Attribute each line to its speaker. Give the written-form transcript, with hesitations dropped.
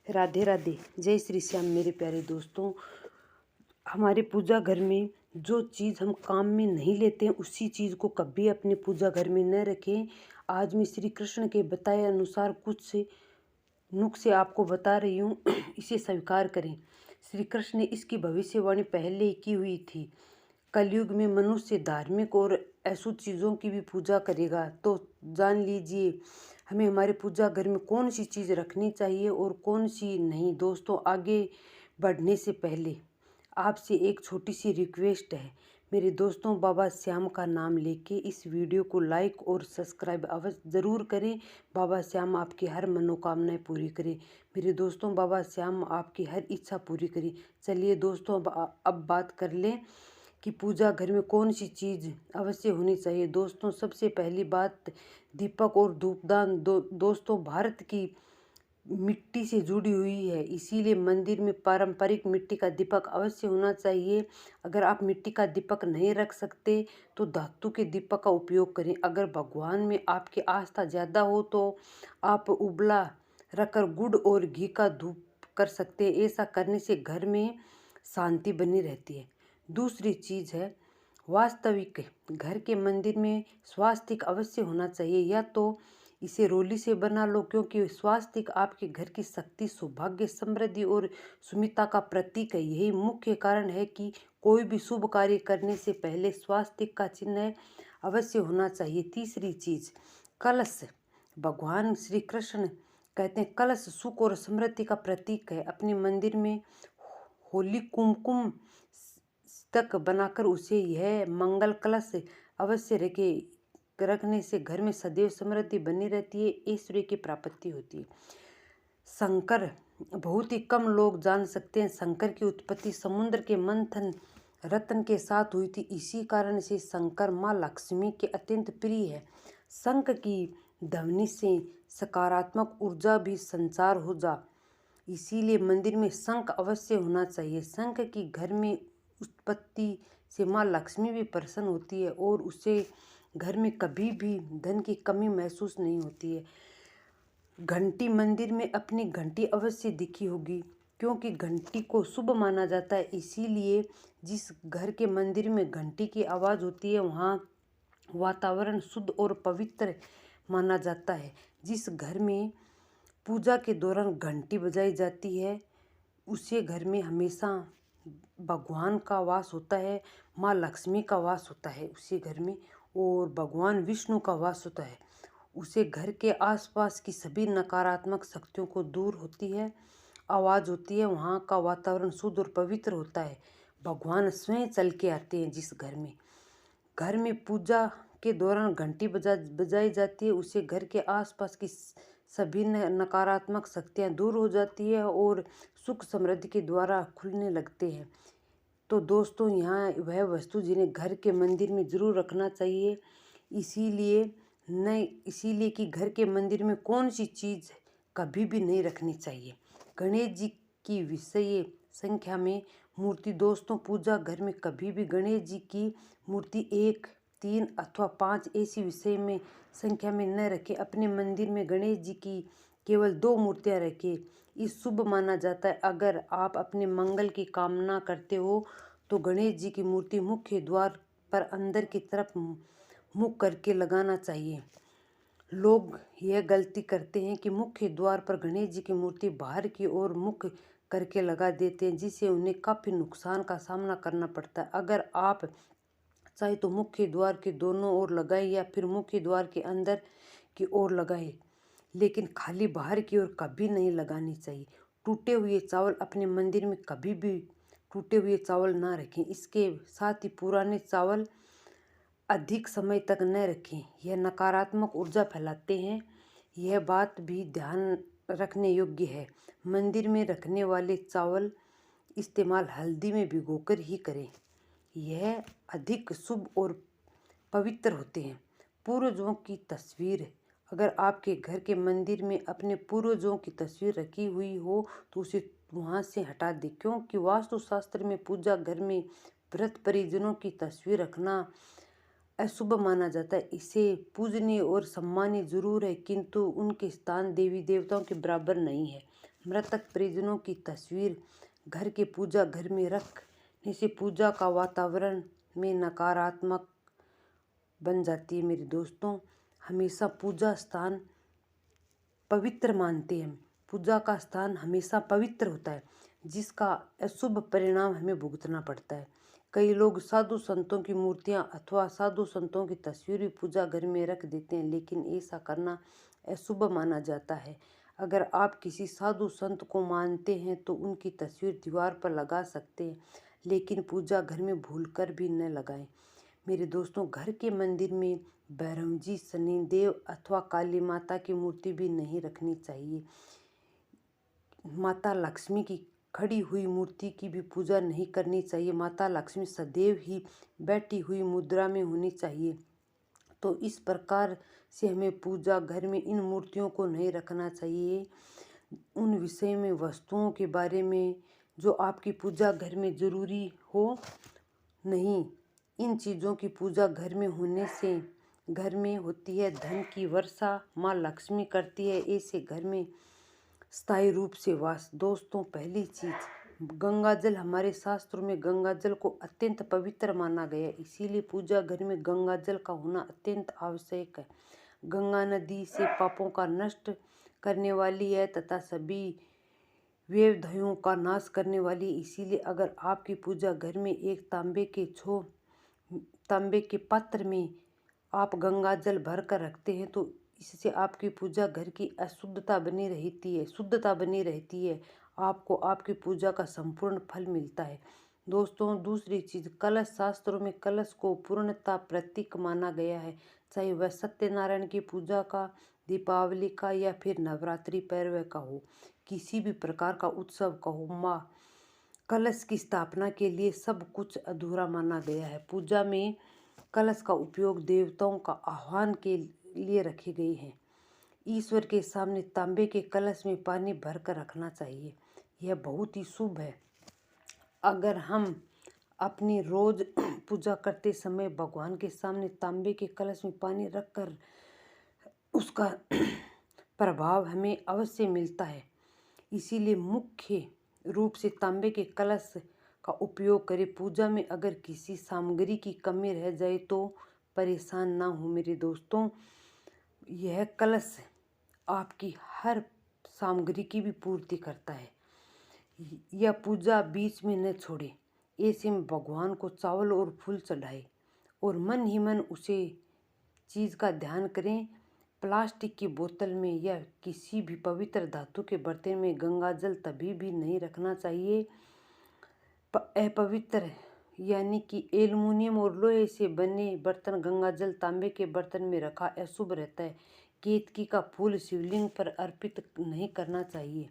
Speaker 1: राधे राधे। जय श्री श्याम। मेरे प्यारे दोस्तों, हमारे पूजा घर में जो चीज़ हम काम में नहीं लेते हैं उसी चीज़ को कभी अपने पूजा घर में न रखें। आज मैं श्री कृष्ण के बताए अनुसार कुछ से नुस्खे आपको बता रही हूँ। इसे स्वीकार करें। श्री कृष्ण ने इसकी भविष्यवाणी पहले ही की हुई थी। कलयुग में मनुष्य धार्मिक और अशुद्ध चीज़ों की भी पूजा करेगा। तो जान लीजिए हमें हमारे पूजा घर में कौन सी चीज़ रखनी चाहिए और कौन सी नहीं। दोस्तों, आगे बढ़ने से पहले आपसे एक छोटी सी रिक्वेस्ट है। मेरे दोस्तों, बाबा श्याम का नाम लेके इस वीडियो को लाइक और सब्सक्राइब अवश्य ज़रूर करें। बाबा श्याम आपकी हर मनोकामनाएं पूरी करें। मेरे दोस्तों, बाबा श्याम आपकी हर इच्छा पूरी करें। चलिए दोस्तों, अब बात कर लें कि पूजा घर में कौन सी चीज़ अवश्य होनी चाहिए। दोस्तों, सबसे पहली बात दीपक और धूपदान। दोस्तों, भारत की मिट्टी से जुड़ी हुई है, इसीलिए मंदिर में पारंपरिक मिट्टी का दीपक अवश्य होना चाहिए। अगर आप मिट्टी का दीपक नहीं रख सकते तो धातु के दीपक का उपयोग करें। अगर भगवान में आपकी आस्था ज़्यादा हो तो आप उबला रखकर गुड़ और घी का धूप कर सकते हैं। ऐसा करने से घर में शांति बनी रहती है। दूसरी चीज़ है वास्तविक। घर के मंदिर में स्वास्तिक अवश्य होना चाहिए, या तो इसे रोली से बना लो, क्योंकि स्वास्तिक आपके घर की शक्ति, सौभाग्य, समृद्धि और सुमिता का प्रतीक है। यही मुख्य कारण है कि कोई भी शुभ कार्य करने से पहले स्वास्तिक का चिन्ह अवश्य होना चाहिए। तीसरी चीज़ कलश। भगवान श्री कृष्ण कहते हैं कलश सुख और समृद्धि का प्रतीक है। अपने मंदिर में होली कुमकुम तक बनाकर उसे यह मंगल कलश अवश्य रखने से घर में सदैव समृद्धि बनी रहती है, ऐश्वर्य की प्राप्ति होती है। शंकर बहुत ही कम लोग जान सकते हैं। शंकर की उत्पत्ति समुद्र के मंथन रत्न के साथ हुई थी। इसी कारण से शंकर माँ लक्ष्मी के अत्यंत प्रिय है। शंख की ध्वनि से सकारात्मक ऊर्जा भी संचार हो जा, इसीलिए मंदिर में शंख अवश्य होना चाहिए। शंख की घर में उत्पत्ति से माँ लक्ष्मी भी प्रसन्न होती है और उससे घर में कभी भी धन की कमी महसूस नहीं होती है। घंटी। मंदिर में अपनी घंटी अवश्य दिखी होगी, क्योंकि घंटी को शुभ माना जाता है। इसीलिए जिस घर के मंदिर में घंटी की आवाज़ होती है वहाँ वातावरण शुद्ध और पवित्र माना जाता है। जिस घर में पूजा के दौरान घंटी बजाई जाती है उसे घर में हमेशा भगवान का वास होता है, माँ लक्ष्मी का वास होता है उसी घर में, और भगवान विष्णु का वास होता है। उसे घर के आसपास की सभी नकारात्मक शक्तियों को दूर होती है, आवाज़ होती है, वहाँ का वातावरण शुद्ध और पवित्र होता है। भगवान स्वयं चल के आते हैं जिस घर में पूजा के दौरान घंटी बजाई जाती है, उसे घर के आसपास की सभी नकारात्मक शक्तियाँ दूर हो जाती है और सुख समृद्धि के द्वारा खुलने लगते हैं। तो दोस्तों, यहाँ वह वस्तु जिन्हें घर के मंदिर में ज़रूर रखना चाहिए, इसीलिए कि घर के मंदिर में कौन सी चीज़ कभी भी नहीं रखनी चाहिए। गणेश जी की विषय संख्या में मूर्ति। दोस्तों, पूजा घर में कभी भी गणेश जी की मूर्ति 1, 3 अथवा 5 ऐसी विषय में संख्या में न रखें। अपने मंदिर में गणेश जी की केवल 2 मूर्तियां रखें। इस शुभ माना जाता है। अगर आप अपने मंगल की कामना करते हो तो गणेश जी की मूर्ति मुख्य द्वार पर अंदर की तरफ मुख करके लगाना चाहिए। लोग यह गलती करते हैं कि मुख्य द्वार पर गणेश जी की मूर्ति बाहर की ओर मुख करके लगा देते हैं, जिससे उन्हें काफ़ी नुकसान का सामना करना पड़ता है। अगर आप चाहे तो मुख्य द्वार के दोनों ओर लगाएं या फिर मुख्य द्वार के अंदर की ओर लगाएं, लेकिन खाली बाहर की ओर कभी नहीं लगानी चाहिए। टूटे हुए चावल। अपने मंदिर में कभी भी टूटे हुए चावल ना रखें। इसके साथ ही पुराने चावल अधिक समय तक न रखें, यह नकारात्मक ऊर्जा फैलाते हैं। यह बात भी ध्यान रखने योग्य है। मंदिर में रखने वाले चावल इस्तेमाल हल्दी में भिगोकर ही करें, यह अधिक शुभ और पवित्र होते हैं। पूर्वजों की तस्वीर। अगर आपके घर के मंदिर में अपने पूर्वजों की तस्वीर रखी हुई हो तो उसे वहाँ से हटा दें, क्योंकि वास्तुशास्त्र में पूजा घर में वृद्ध परिजनों की तस्वीर रखना अशुभ माना जाता है। इसे पूजनीय और सम्मानीय जरूर है, किंतु उनके स्थान देवी देवताओं के बराबर नहीं है। मृतक परिजनों की तस्वीर घर के पूजा घर में रखने से पूजा का वातावरण में नकारात्मक बन जाती है। मेरे दोस्तों, हमेशा पूजा स्थान पवित्र मानते हैं। पूजा का स्थान हमेशा पवित्र होता है, जिसका अशुभ परिणाम हमें भुगतना पड़ता है। कई लोग साधु संतों की मूर्तियां अथवा साधु संतों की तस्वीर भी पूजा घर में रख देते हैं, लेकिन ऐसा करना अशुभ माना जाता है। अगर आप किसी साधु संत को मानते हैं तो उनकी तस्वीर दीवार पर लगा सकते हैं, लेकिन पूजा घर में भूलकर भी न लगाएं। मेरे दोस्तों, घर के मंदिर में भैरव जी, शनिदेव अथवा काली माता की मूर्ति भी नहीं रखनी चाहिए। माता लक्ष्मी की खड़ी हुई मूर्ति की भी पूजा नहीं करनी चाहिए। माता लक्ष्मी सदैव ही बैठी हुई मुद्रा में होनी चाहिए। तो इस प्रकार से हमें पूजा घर में इन मूर्तियों को नहीं रखना चाहिए। उन विषय में, वस्तुओं के बारे में जो आपकी पूजा घर में जरूरी हो नहीं। इन चीज़ों की पूजा घर में होने से घर में होती है धन की वर्षा, माँ लक्ष्मी करती है ऐसे घर में स्थायी रूप से वास। दोस्तों, पहली चीज, गंगा जल। हमारे शास्त्रों में गंगा जल को अत्यंत पवित्र माना गया है, इसीलिए पूजा घर में गंगा जल का होना अत्यंत आवश्यक है। गंगा नदी से पापों का नष्ट करने वाली है तथा सभी वेवधयों का नाश करने वाली। इसीलिए अगर आपकी पूजा घर में एक तांबे के पात्र में आप गंगा जल भर कर रखते हैं तो इससे आपकी पूजा घर की शुद्धता बनी रहती है। आपको आपकी पूजा का संपूर्ण फल मिलता है। दोस्तों, दूसरी चीज, कलश। शास्त्रों में कलश को पूर्णता प्रतीक माना गया है, चाहे वह सत्यनारायण की पूजा का, दीपावली का या फिर नवरात्रि पर्व का हो, किसी भी प्रकार का उत्सव का हो। माँ कलश की स्थापना के लिए सब कुछ अधूरा माना गया है। पूजा में कलश का उपयोग देवताओं का आह्वान के लिए रखे गए हैं। ईश्वर के सामने तांबे के कलश में पानी भर कर रखना चाहिए, यह बहुत ही शुभ है। अगर हम अपनी रोज पूजा करते समय भगवान के सामने तांबे के कलश में पानी रखकर उसका प्रभाव हमें अवश्य मिलता है। इसीलिए मुख्य रूप से तांबे के कलश का उपयोग करें। पूजा में अगर किसी सामग्री की कमी रह जाए तो परेशान ना हो मेरे दोस्तों, यह कलश आपकी हर सामग्री की भी पूर्ति करता है। यह पूजा बीच में न छोड़े, ऐसे में भगवान को चावल और फूल चढ़ाए और मन ही मन उसे चीज़ का ध्यान करें। प्लास्टिक की बोतल में या किसी भी पवित्र धातु के बर्तन में गंगा जल कभी भी नहीं रखना चाहिए। अपवित्र यानी कि एल्युमिनियम और लोहे से बने बर्तन, गंगा जल तांबे के बर्तन में रखा अशुभ रहता है। केतकी का फूल शिवलिंग पर अर्पित नहीं करना चाहिए।